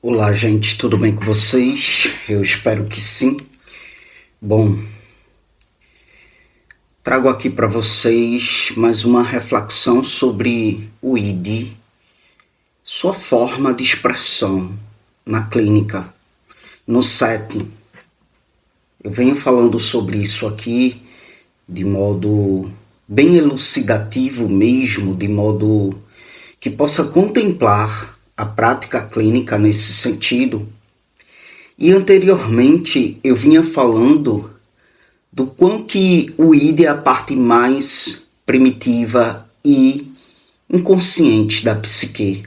Olá, gente, tudo bem com vocês? Eu espero que sim. Bom, trago aqui para vocês mais uma reflexão sobre o ID, sua forma de expressão na clínica, no setting. Eu venho falando sobre isso aqui de modo bem elucidativo mesmo, de modo que possa contemplar a prática clínica nesse sentido. E anteriormente eu vinha falando do quão que o id é a parte mais primitiva e inconsciente da psique.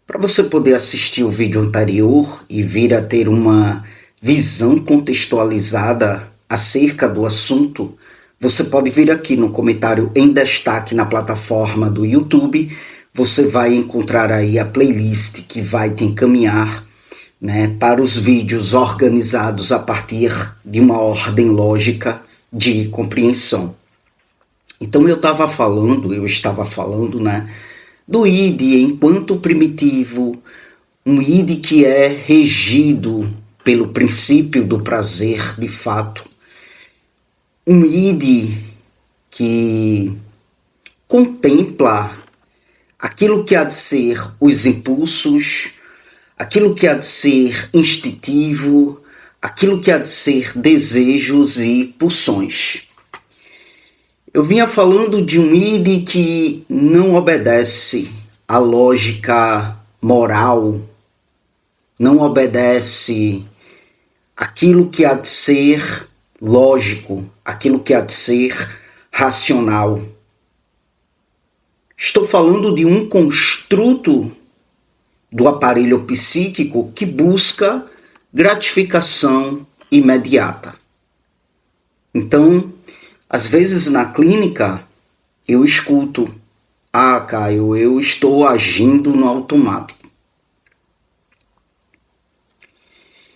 Para você poder assistir o vídeo anterior e vir a ter uma visão contextualizada acerca do assunto, você pode vir aqui no comentário em destaque na plataforma do YouTube. Você vai encontrar aí a playlist que vai te encaminhar, para os vídeos organizados a partir de uma ordem lógica de compreensão. Então eu estava falando, do id enquanto primitivo, um id que é regido pelo princípio do prazer de fato, um id que contempla aquilo que há de ser os impulsos, aquilo que há de ser instintivo, aquilo que há de ser desejos e pulsões. Eu vinha falando de um id que não obedece à lógica moral, não obedece aquilo que há de ser lógico, aquilo que há de ser racional. Estou falando de um construto do aparelho psíquico que busca gratificação imediata. Então, às vezes na clínica, eu escuto: Caio, eu estou agindo no automático.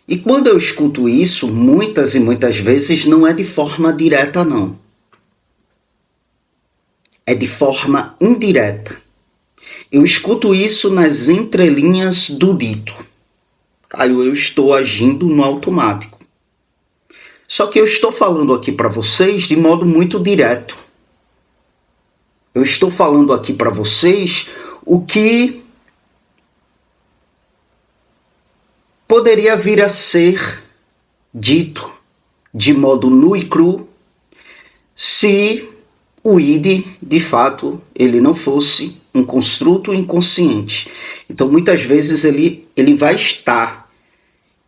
E quando eu escuto isso, muitas e muitas vezes não é de forma direta, não. É de forma indireta. Eu escuto isso nas entrelinhas do dito. Caio, eu estou agindo no automático. Só que eu estou falando aqui para vocês de modo muito direto. Eu estou falando aqui para vocês o que poderia vir a ser dito de modo nu e cru se o id, de fato, ele não fosse um construto inconsciente. Então, muitas vezes, ele vai estar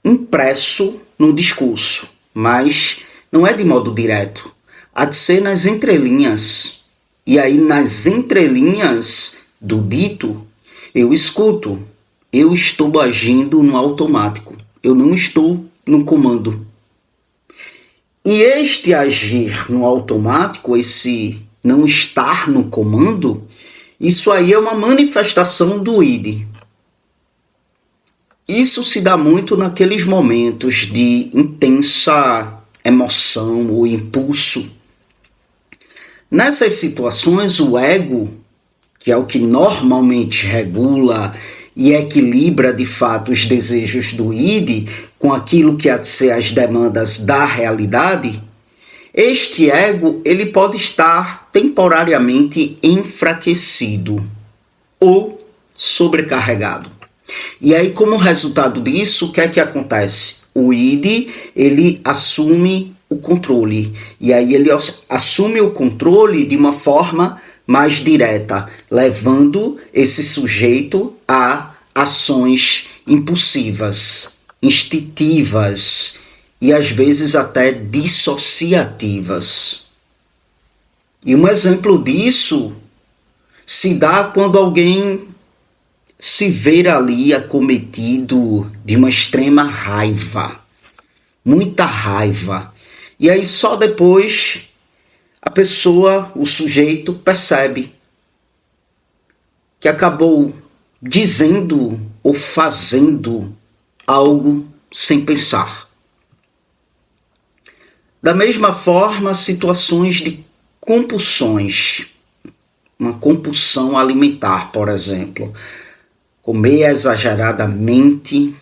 impresso no discurso, mas não é de modo direto. Há de ser nas entrelinhas. E aí, nas entrelinhas do dito, eu escuto: eu estou agindo no automático. Eu não estou no comando. E este agir no automático, esse não estar no comando, isso aí é uma manifestação do id. Isso se dá muito naqueles momentos de intensa emoção ou impulso. Nessas situações, o ego, que é o que normalmente regula e equilibra de fato os desejos do id com aquilo que há de ser as demandas da realidade, este ego ele pode estar temporariamente enfraquecido ou sobrecarregado. E aí, como resultado disso, o que é que acontece? O id ele assume o controle. E aí ele assume o controle de uma forma mais direta, levando esse sujeito a ações impulsivas, instintivas e às vezes até dissociativas. E um exemplo disso se dá quando alguém se vê ali acometido de uma extrema raiva, muita raiva. E aí só depois a pessoa, o sujeito, percebe que acabou dizendo ou fazendo algo sem pensar. Da mesma forma, situações de compulsões, uma compulsão alimentar, por exemplo. comer exageradamente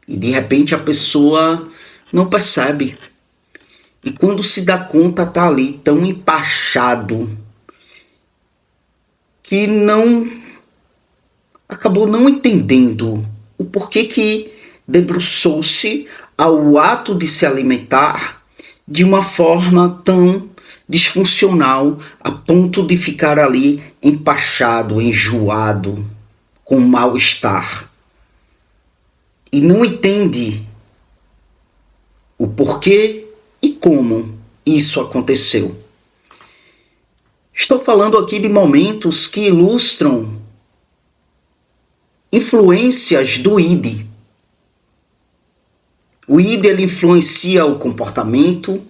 e de repente a pessoa não percebe. E quando se dá conta, tá ali tão empachado que acabou não entendendo o porquê que debruçou-se ao ato de se alimentar de uma forma tão disfuncional a ponto de ficar ali empachado, enjoado, com mal-estar. E não entende o porquê e como isso aconteceu. Estou falando aqui de momentos que ilustram influências do id. O id ele influencia o comportamento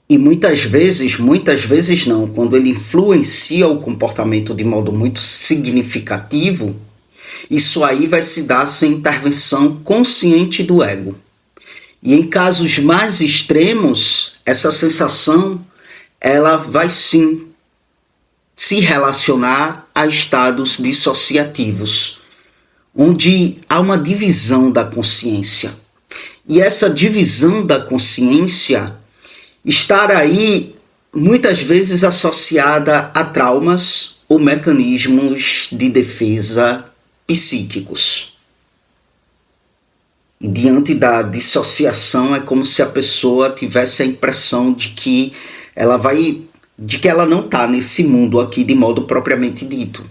e muitas vezes não, quando ele influencia o comportamento de modo muito significativo, isso aí vai se dar sem intervenção consciente do ego. E em casos mais extremos, essa sensação ela vai sim se relacionar a estados dissociativos, onde há uma divisão da consciência. E essa divisão da consciência estar aí muitas vezes associada a traumas ou mecanismos de defesa psíquicos. E diante da dissociação é como se a pessoa tivesse a impressão de que ela não está nesse mundo aqui de modo propriamente dito.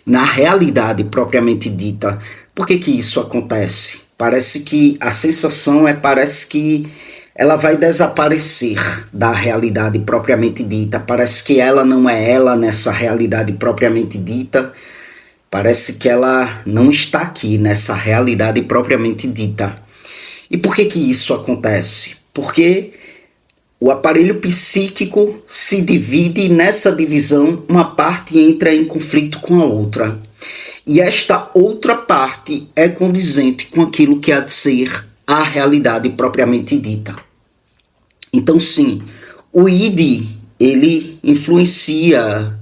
Na realidade propriamente dita. Por que isso acontece? Parece que a sensação parece que ela vai desaparecer da realidade propriamente dita. Parece que ela não é ela nessa realidade propriamente dita. Parece que ela não está aqui nessa realidade propriamente dita. E por que isso acontece? Porque o aparelho psíquico se divide e nessa divisão uma parte entra em conflito com a outra. E esta outra parte é condizente com aquilo que há de ser a realidade propriamente dita. Então sim, o id, ele influencia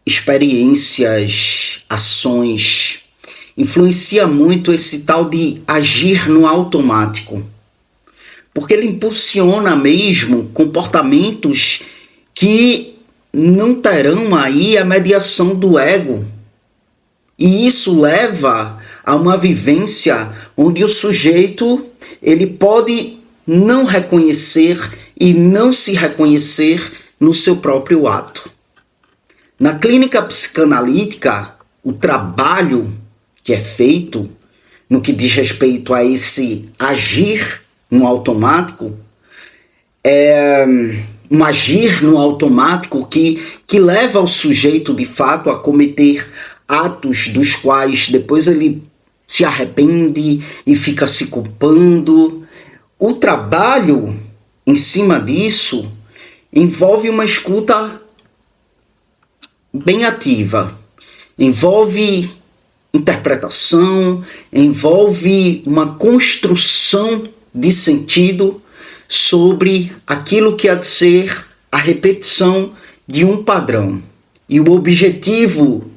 experiências, ações, influencia muito esse tal de agir no automático. Porque ele impulsiona mesmo comportamentos que não terão aí a mediação do ego. E isso leva a uma vivência onde o sujeito ele pode não reconhecer e não se reconhecer no seu próprio ato. Na clínica psicanalítica, o trabalho que é feito no que diz respeito a esse agir no automático, é um agir no automático que leva o sujeito de fato a cometer atos dos quais depois ele se arrepende e fica se culpando. O trabalho em cima disso envolve uma escuta bem ativa, envolve interpretação, envolve uma construção de sentido sobre aquilo que há de ser a repetição de um padrão. E o objetivo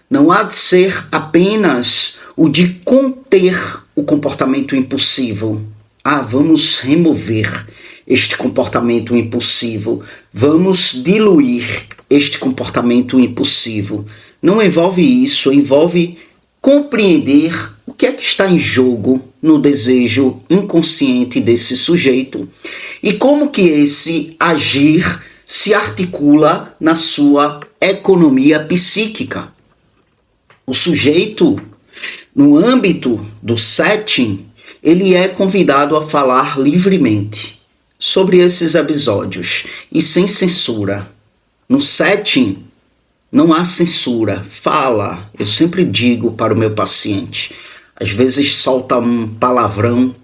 não há de ser apenas o de conter o comportamento impulsivo. Vamos remover este comportamento impulsivo, vamos diluir este comportamento impulsivo. Não envolve isso, envolve compreender o que é que está em jogo no desejo inconsciente desse sujeito e como que esse agir se articula na sua economia psíquica. O sujeito, no âmbito do setting, ele é convidado a falar livremente sobre esses episódios e sem censura. No setting, não há censura. Fala. Eu sempre digo para o meu paciente. Às vezes solta um palavrão,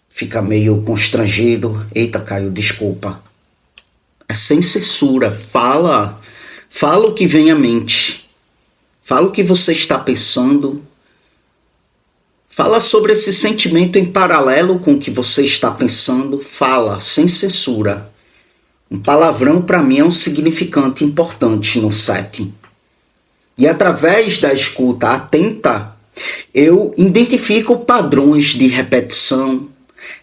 fica meio constrangido. Eita, Caio, desculpa. É sem censura. Fala o que vem à mente. Fala o que você está pensando. Fala sobre esse sentimento em paralelo com o que você está pensando. Fala, sem censura. Um palavrão para mim é um significante importante no setting. E através da escuta atenta, eu identifico padrões de repetição,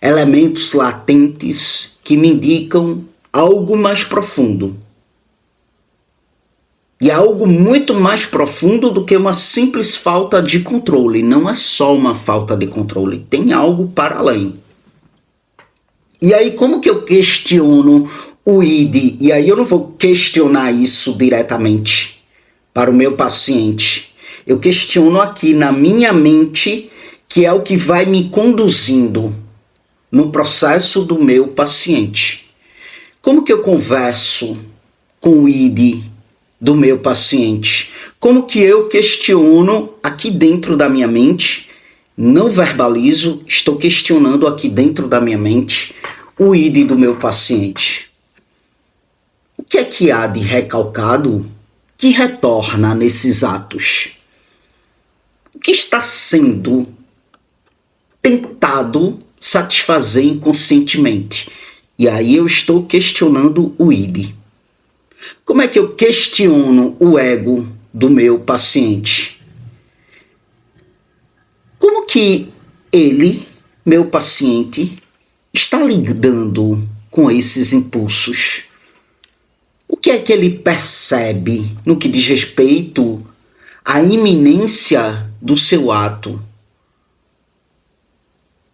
elementos latentes que me indicam algo mais profundo. E é algo muito mais profundo do que uma simples falta de controle. Não é só uma falta de controle, tem algo para além. E aí, como que eu questiono o ID? E aí eu não vou questionar isso diretamente para o meu paciente. Eu questiono aqui na minha mente, que é o que vai me conduzindo no processo do meu paciente. Como que eu converso com o ID do meu paciente? Como que eu questiono aqui dentro da minha mente? Não verbalizo, estou questionando aqui dentro da minha mente o ID do meu paciente. O que é que há de recalcado que retorna nesses atos? O que está sendo tentado satisfazer inconscientemente? E aí eu estou questionando o ID. Como é que eu questiono o ego do meu paciente? Como que ele, meu paciente, está lidando com esses impulsos? O que é que ele percebe no que diz respeito à iminência do seu ato? O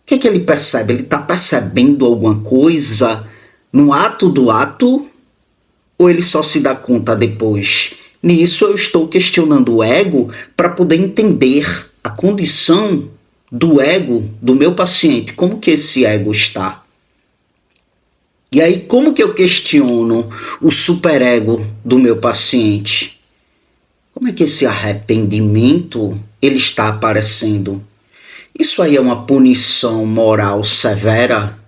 que é que ele percebe? Ele está percebendo alguma coisa no ato do ato? Ou ele só se dá conta depois? Nisso eu estou questionando o ego para poder entender a condição do ego do meu paciente. Como que esse ego está? E aí, como que eu questiono o superego do meu paciente? Como é que esse arrependimento ele está aparecendo? Isso aí é uma punição moral severa?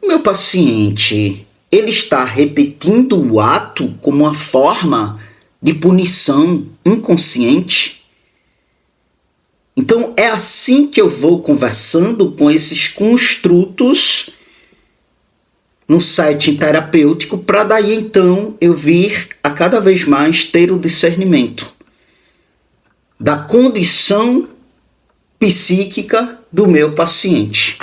O meu paciente, ele está repetindo o ato como uma forma de punição inconsciente? Então, é assim que eu vou conversando com esses construtos no setting terapêutico, para daí então eu vir a cada vez mais ter o discernimento da condição psíquica do meu paciente.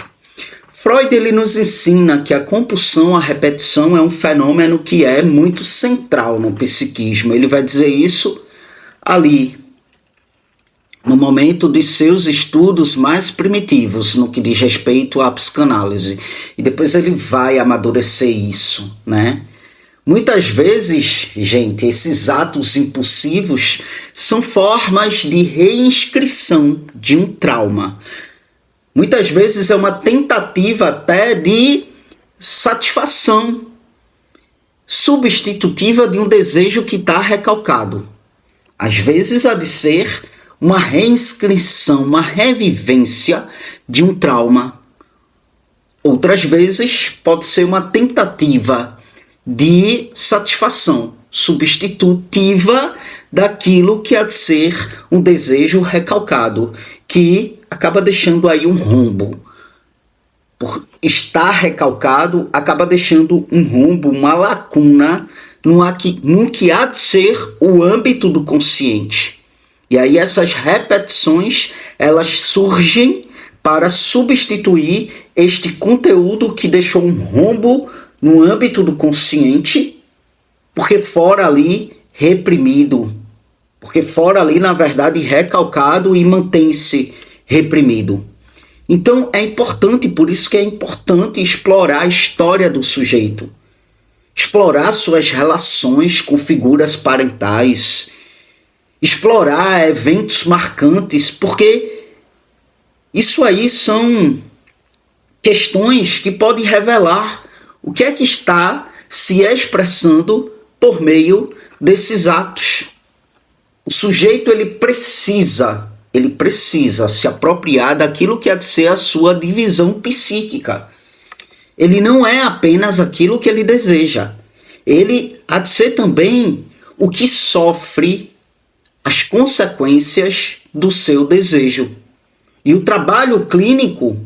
Freud ele nos ensina que a compulsão, a repetição é um fenômeno que é muito central no psiquismo. Ele vai dizer isso ali, no momento de seus estudos mais primitivos, no que diz respeito à psicanálise. E depois ele vai amadurecer isso, né? Muitas vezes, gente, esses atos impulsivos são formas de reinscrição de um trauma. Muitas vezes é uma tentativa até de satisfação substitutiva de um desejo que está recalcado. Às vezes há de ser uma reinscrição, uma revivência de um trauma. Outras vezes pode ser uma tentativa de satisfação substitutiva daquilo que há de ser um desejo recalcado, que acaba deixando aí um rombo. Por estar recalcado, acaba deixando um rombo, uma lacuna no que há de ser o âmbito do consciente. E aí essas repetições, elas surgem para substituir este conteúdo que deixou um rombo no âmbito do consciente, porque fora ali reprimido, porque fora ali, na verdade, recalcado e mantém-se reprimido. Então é importante, por isso que é importante explorar a história do sujeito, explorar suas relações com figuras parentais, explorar eventos marcantes, porque isso aí são questões que podem revelar o que é que está se expressando por meio desses atos. O sujeito ele precisa se apropriar daquilo que há de ser a sua divisão psíquica. Ele não é apenas aquilo que ele deseja. Ele há de ser também o que sofre as consequências do seu desejo. E o trabalho clínico,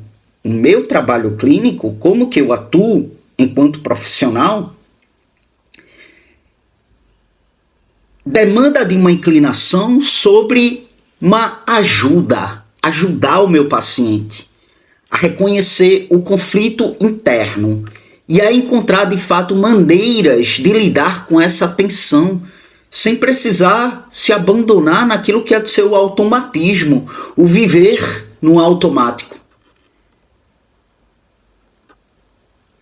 o meu trabalho clínico, como que eu atuo, enquanto profissional, demanda de uma inclinação sobre uma ajudar o meu paciente a reconhecer o conflito interno e a encontrar de fato maneiras de lidar com essa tensão, sem precisar se abandonar naquilo que é de ser o automatismo, o viver no automático.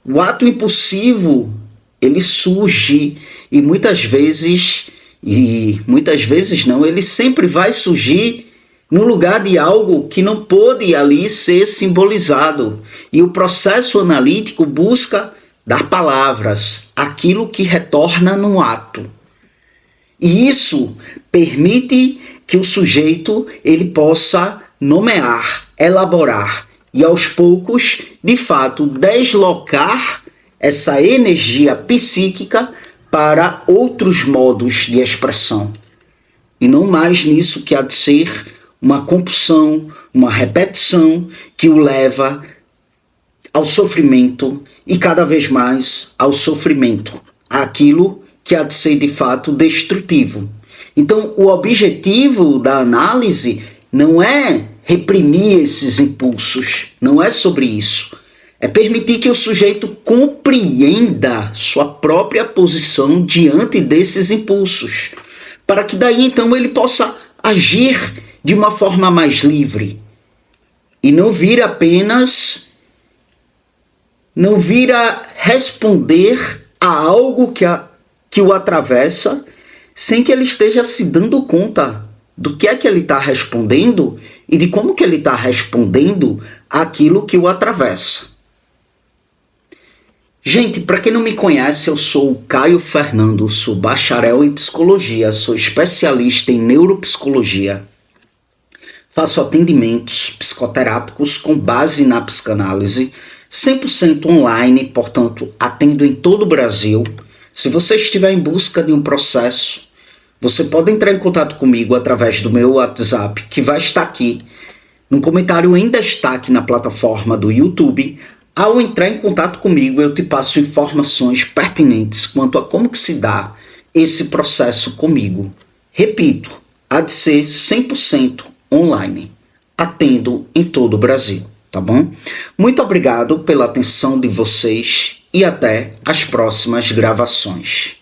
O ato impulsivo, ele surge e muitas vezes não, ele sempre vai surgir no lugar de algo que não pôde ali ser simbolizado. E o processo analítico busca dar palavras àquilo que retorna no ato. E isso permite que o sujeito ele possa nomear, elaborar e aos poucos, de fato, deslocar essa energia psíquica para outros modos de expressão. E não mais nisso que há de ser uma compulsão, uma repetição que o leva ao sofrimento e cada vez mais ao sofrimento, aquilo que há de ser de fato destrutivo. Então, o objetivo da análise não é reprimir esses impulsos, não é sobre isso. É permitir que o sujeito compreenda sua própria posição diante desses impulsos, para que daí então ele possa agir de uma forma mais livre e não vir a responder a algo que o atravessa sem que ele esteja se dando conta do que é que ele está respondendo e de como que ele está respondendo àquilo que o atravessa. Gente, para quem não me conhece, eu sou o Caio Fernando, sou bacharel em psicologia, sou especialista em neuropsicologia. Faço atendimentos psicoterápicos com base na psicanálise, 100% online, portanto, atendo em todo o Brasil. Se você estiver em busca de um processo, você pode entrar em contato comigo através do meu WhatsApp, que vai estar aqui no comentário em destaque na plataforma do YouTube. Ao entrar em contato comigo, eu te passo informações pertinentes quanto a como que se dá esse processo comigo. Repito, há de ser 100% online. Atendo em todo o Brasil, tá bom? Muito obrigado pela atenção de vocês e até as próximas gravações.